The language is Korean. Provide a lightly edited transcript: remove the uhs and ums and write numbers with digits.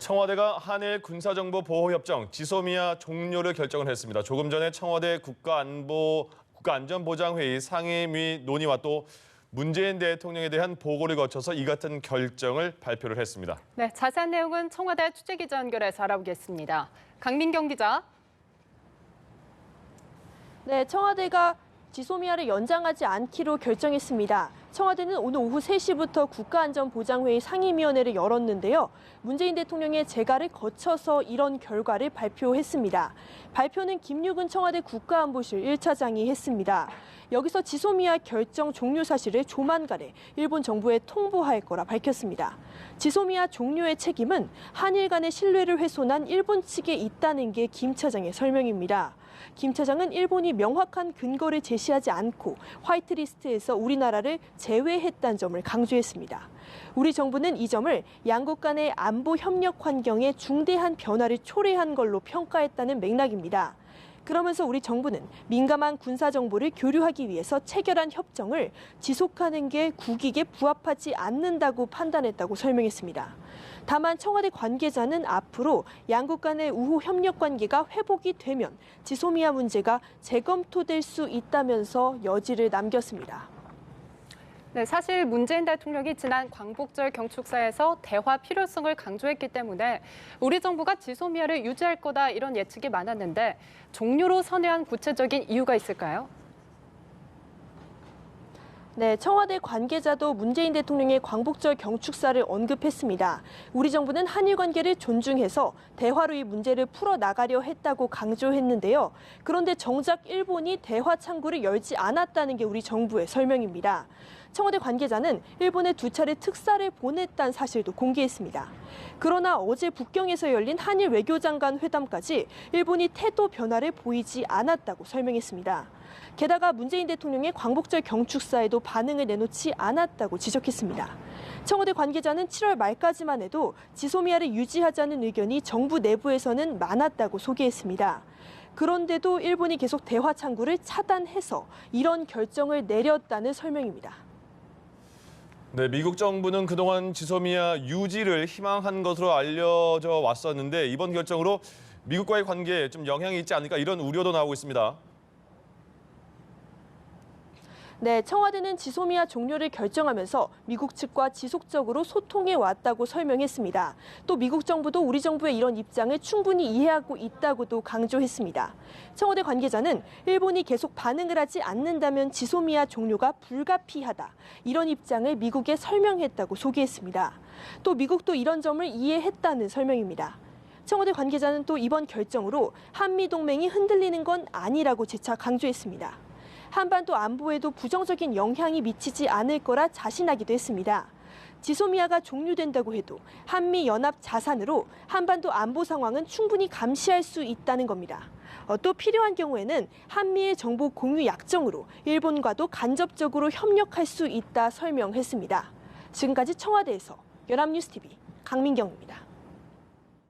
청와대가 한일 군사정보보호협정 지소미아 종료를 결정을 했습니다. 조금 전에 청와대 국가안전보장회의 상임위 논의와 또 문재인 대통령에 대한 보고를 거쳐서 이 같은 결정을 발표를 했습니다. 네, 자세한 내용은 청와대 취재기자 연결해서 알아보겠습니다. 강민경 기자. 네, 청와대가 지소미아를 연장하지 않기로 결정했습니다. 청와대는 오늘 오후 3시부터 국가안전보장회의 상임위원회를 열었는데요. 문재인 대통령의 재가를 거쳐서 이런 결과를 발표했습니다. 발표는 김유근 청와대 국가안보실 1차장이 했습니다. 여기서 지소미아 결정 종료 사실을 조만간에 일본 정부에 통보할 거라 밝혔습니다. 지소미아 종료의 책임은 한일 간의 신뢰를 훼손한 일본 측에 있다는 게 김 차장의 설명입니다. 김 차장은 일본이 명확한 근거를 제시하지 않고 화이트리스트에서 우리나라를 제외했다는 점을 강조했습니다. 우리 정부는 이 점을 양국 간의 안보 협력 환경에 중대한 변화를 초래한 걸로 평가했다는 맥락입니다. 그러면서 우리 정부는 민감한 군사 정보를 교류하기 위해서 체결한 협정을 지속하는 게 국익에 부합하지 않는다고 판단했다고 설명했습니다. 다만 청와대 관계자는 앞으로 양국 간의 우호 협력 관계가 회복이 되면 지소미아 문제가 재검토될 수 있다면서 여지를 남겼습니다. 네, 사실 문재인 대통령이 지난 광복절 경축사에서 대화 필요성을 강조했기 때문에 우리 정부가 지소미아를 유지할 거다 이런 예측이 많았는데 종료로 선회한 구체적인 이유가 있을까요? 네, 청와대 관계자도 문재인 대통령의 광복절 경축사를 언급했습니다. 우리 정부는 한일 관계를 존중해서 대화로 이 문제를 풀어나가려 했다고 강조했는데요. 그런데 정작 일본이 대화 창구를 열지 않았다는 게 우리 정부의 설명입니다. 청와대 관계자는 일본에 2차례 특사를 보냈다는 사실도 공개했습니다. 그러나 어제 북경에서 열린 한일 외교장관 회담까지 일본이 태도 변화를 보이지 않았다고 설명했습니다. 게다가 문재인 대통령의 광복절 경축사에도 반응을 내놓지 않았다고 지적했습니다. 청와대 관계자는 7월 말까지만 해도 지소미아를 유지하자는 의견이 정부 내부에서는 많았다고 소개했습니다. 그런데도 일본이 계속 대화 창구를 차단해서 이런 결정을 내렸다는 설명입니다. 네, 미국 정부는 그동안 지소미아 유지를 희망한 것으로 알려져 왔었는데 이번 결정으로 미국과의 관계에 좀 영향이 있지 않을까 이런 우려도 나오고 있습니다. 네, 청와대는 지소미아 종료를 결정하면서 미국 측과 지속적으로 소통해 왔다고 설명했습니다. 또 미국 정부도 우리 정부의 이런 입장을 충분히 이해하고 있다고도 강조했습니다. 청와대 관계자는 일본이 계속 반응을 하지 않는다면 지소미아 종료가 불가피하다. 이런 입장을 미국에 설명했다고 소개했습니다. 또 미국도 이런 점을 이해했다는 설명입니다. 청와대 관계자는 또 이번 결정으로 한미 동맹이 흔들리는 건 아니라고 재차 강조했습니다. 한반도 안보에도 부정적인 영향이 미치지 않을 거라 자신하기도 했습니다. 지소미아가 종료된다고 해도 한미연합 자산으로 한반도 안보 상황은 충분히 감시할 수 있다는 겁니다. 또 필요한 경우에는 한미의 정보 공유 약정으로 일본과도 간접적으로 협력할 수 있다 설명했습니다. 지금까지 청와대에서 연합뉴스TV 강민경입니다.